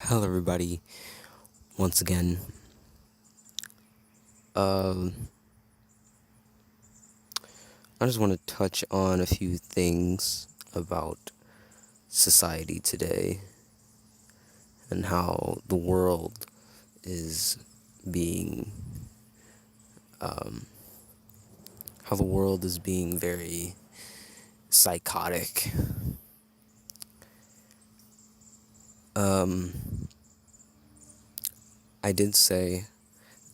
Hello, everybody. Once again, I just want to touch on a few things about society today and how the world is being, very psychotic. I did say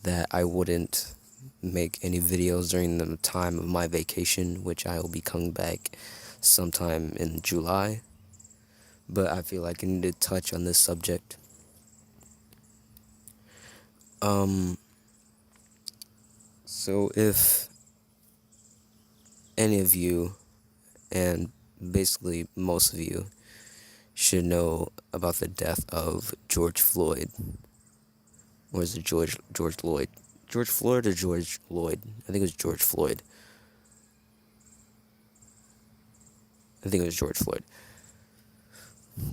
that I wouldn't make any videos during the time of my vacation, which I will be coming back sometime in July. But I feel like I need to touch on this subject. So if any of you, and basically most of you, should know about the death of George Floyd, or is it George Lloyd? George Floyd or George Lloyd? I think it was George Floyd. I think it was George Floyd.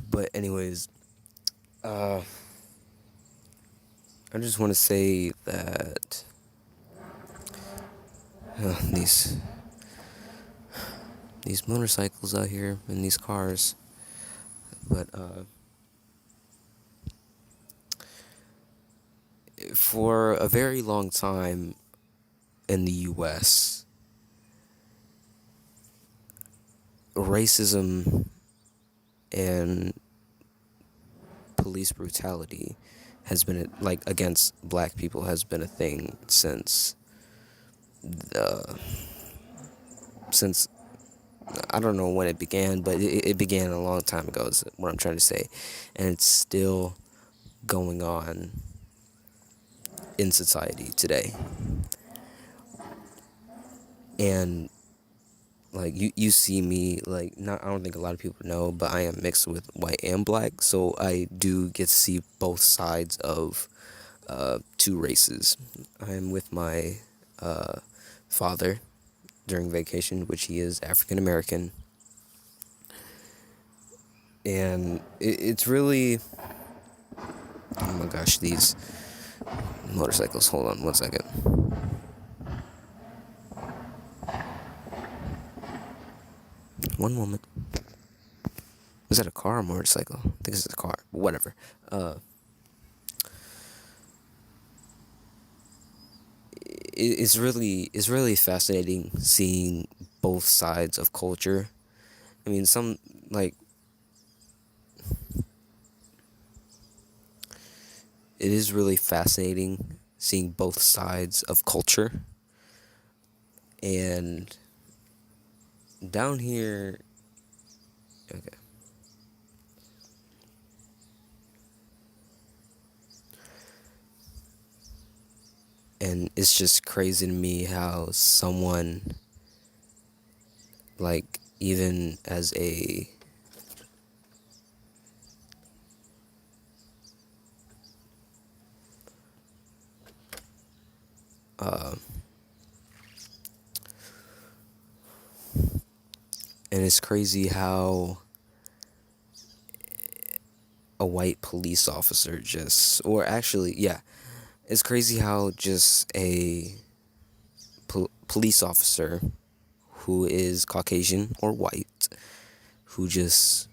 But anyways, I just want to say that these motorcycles out here and these cars, but for a very long time in the U.S., racism and police brutality has been against black people has been a thing since I don't know when it began, but it began a long time ago is what I'm trying to say, and it's still going on in society today. And you see me, not, I don't think a lot of people know, but I am mixed with white and black, so I do get to see both sides of two races. I am with my father during vacation, which he is African American, and it's really, oh my gosh, these motorcycles. Hold on one second. One moment. Is that a car or a motorcycle? I think it's a car. Whatever. It's really fascinating seeing both sides of culture. I mean, it is really fascinating seeing both sides of culture. And down here, okay. And it's just crazy to me how someone, even as a and it's crazy how a white police officer it's crazy how just a police officer who is Caucasian or white, who just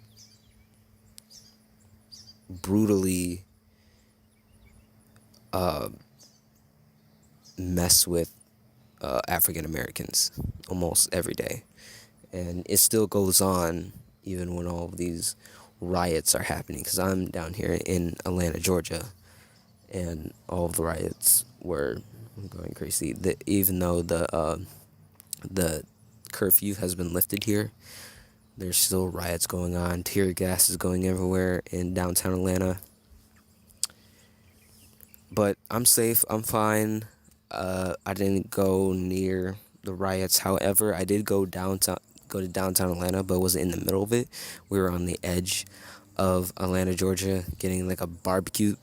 brutally mess with African Americans almost every day. And it still goes on even when all of these riots are happening, because I'm down here in Atlanta, Georgia, and all of the riots were going crazy. Even though the curfew has been lifted here, there's still riots going on. Tear gas is going everywhere in downtown Atlanta. But I'm safe. I'm fine. I didn't go near the riots. However, I did go to downtown Atlanta, but wasn't in the middle of it. We were on the edge of Atlanta, Georgia, getting like a barbecue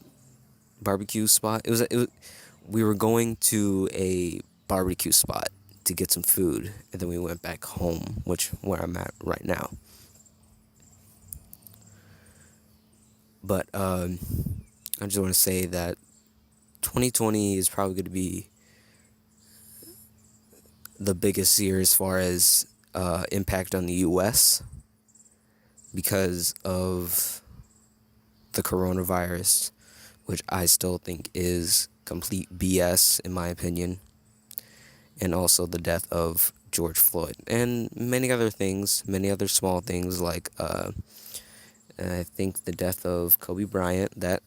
spot. We were going to a barbecue spot to get some food, and then we went back home, where I'm at right now. But I just want to say that 2020 is probably going to be the biggest year as far as impact on the U.S. because of the coronavirus, which I still think is complete BS in my opinion, and also the death of George Floyd and many other things, many other small things like I think the death of Kobe Bryant that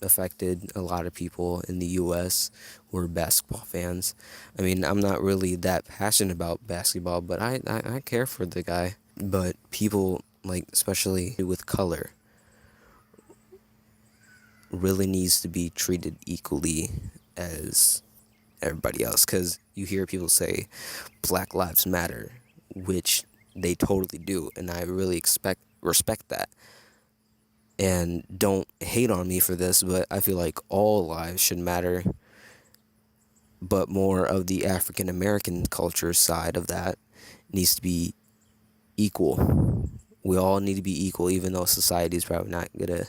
affected a lot of people in the U.S. who are basketball fans. I mean, I'm not really that passionate about basketball, but I care for the guy. But people, like, especially with color, really needs to be treated equally as everybody else. Because you hear people say Black Lives Matter, which they totally do, and I really respect that. And don't hate on me for this, but I feel like all lives should matter, but more of the African American culture side of that needs to be equal. We all need to be equal, even though society is probably not gonna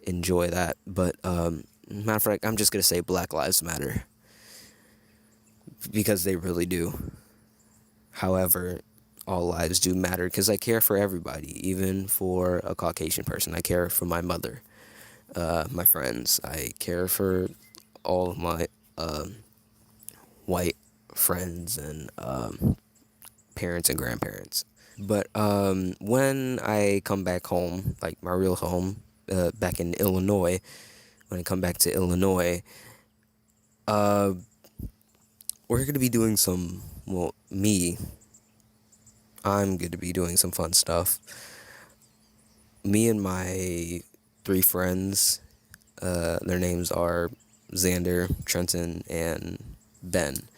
enjoy that. But matter of fact, I'm just gonna say Black Lives Matter because they really do. However, all lives do matter because I care for everybody, even for a Caucasian person. I care for my mother, my friends. I care for all of my white friends and parents and grandparents. But when I come back home, like my real home, back in Illinois, when I come back to Illinois, we're going to be doing some, well, I'm going to be doing some fun stuff. Me and my 3 friends, their names are Xander, Trenton, and Ben.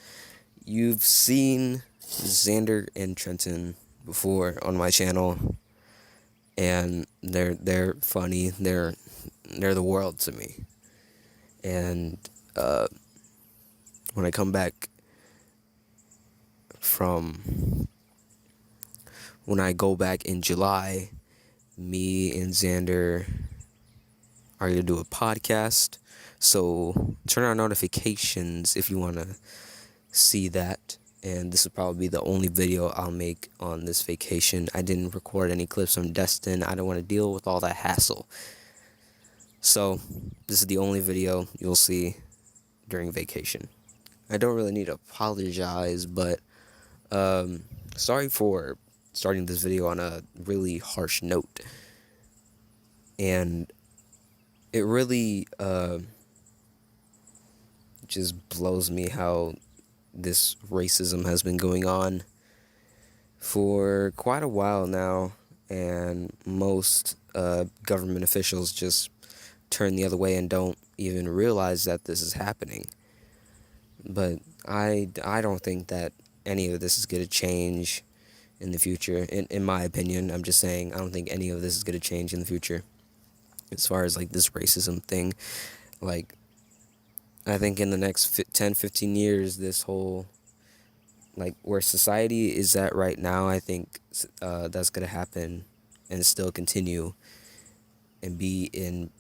You've seen Xander and Trenton before on my channel, and they're funny. They're the world to me. And when I come back when I go back in July, me and Xander are going to do a podcast. So turn on notifications if you want to see that. And this will probably be the only video I'll make on this vacation. I didn't record any clips from Destin. I don't want to deal with all that hassle. So this is the only video you'll see during vacation. I don't really need to apologize, but sorry for starting this video on a really harsh note. And it really just blows me how this racism has been going on for quite a while now, and most government officials just turn the other way and don't even realize that this is happening. But I don't think that any of this is going to change in the future. In my opinion, I'm just saying I don't think any of this is going to change in the future. As far as like this racism thing, like I think in the next 10, 15 years, this whole, like where society is at right now, I think that's going to happen and still continue and be in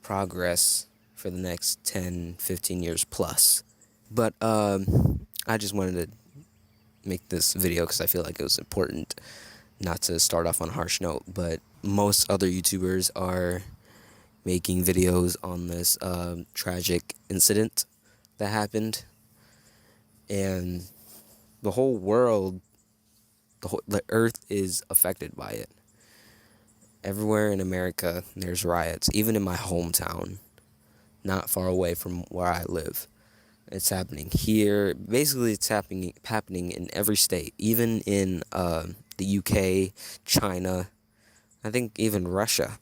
progress for the next 10, 15 years plus. But I just wanted to make this video because I feel like it was important not to start off on a harsh note. But most other YouTubers are making videos on this tragic incident that happened, and the whole world, the earth is affected by it. Everywhere in America there's riots, even in my hometown, not far away from where I live. It's happening here. Basically, it's happening in every state, even in the UK, China, I think even Russia.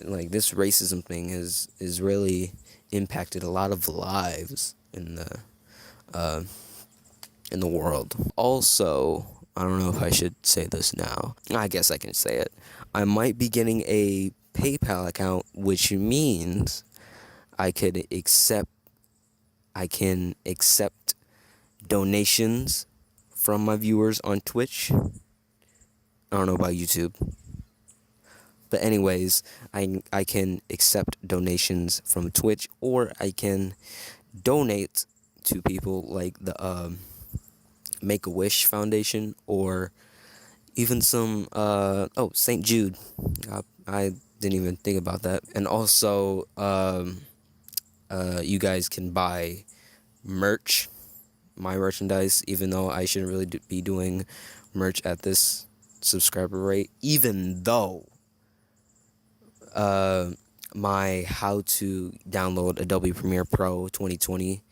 Like this racism thing is really impacted a lot of lives in the world. Also, I don't know if I should say this now. I guess I can say it. I might be getting a PayPal account, which means I can accept donations from my viewers on Twitch. I don't know about YouTube, But anyways, I can accept donations from Twitch, or I can donate to people like the Make-A-Wish Foundation, or even some St. Jude. I didn't even think about that. And also you guys can buy merch, my merchandise, even though I shouldn't really be doing merch at this subscriber rate, even though my how to download Adobe Premiere Pro 2020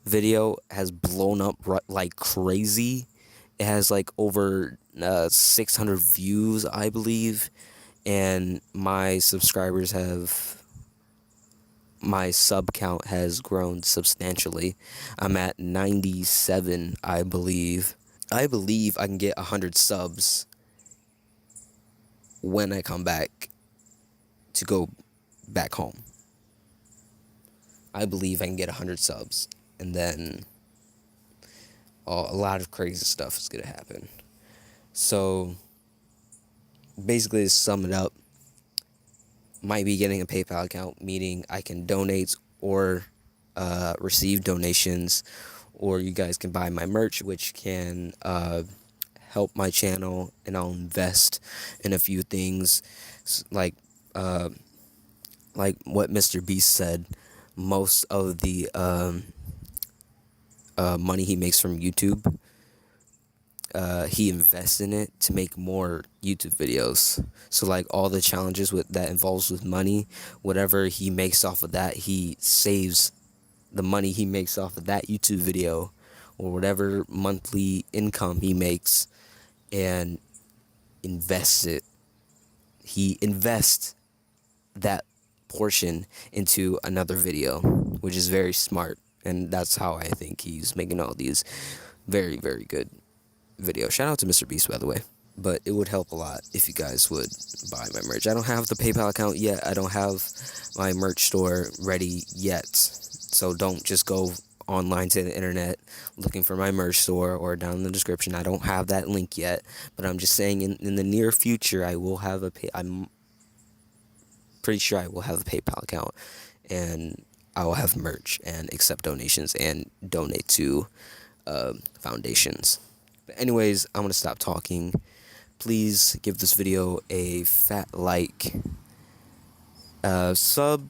video has blown up like crazy. It has like over 600 views, I believe, and my sub count has grown substantially. I'm at 97, I believe. I believe I can get 100 subs when I come back to go back home. I believe I can get 100 subs, and then a lot of crazy stuff is going to happen. So basically, to sum it up, might be getting a PayPal account, meaning I can donate or receive donations, or you guys can buy my merch, which can help my channel, and I'll invest in a few things, like what Mr. Beast said. Most of the money he makes from YouTube, he invests in it to make more YouTube videos. So like all the challenges that involves with money, whatever he makes off of that, he saves the money he makes off of that YouTube video, or whatever monthly income he makes, and invests it. He invests that portion into another video, which is very smart, and that's how I think he's making all these very, very good videos. Shout out to Mr. Beast, by the way. But it would help a lot if you guys would buy my merch. I don't have the PayPal account yet. I don't have my merch store ready yet. So don't just go online to the internet looking for my merch store, or down in the description. I don't have that link yet. But I'm just saying, in the near future, I will have I'm pretty sure I will have a PayPal account, and I will have merch and accept donations and donate to foundations. But anyways, I'm gonna stop talking. Please give this video a fat like, sub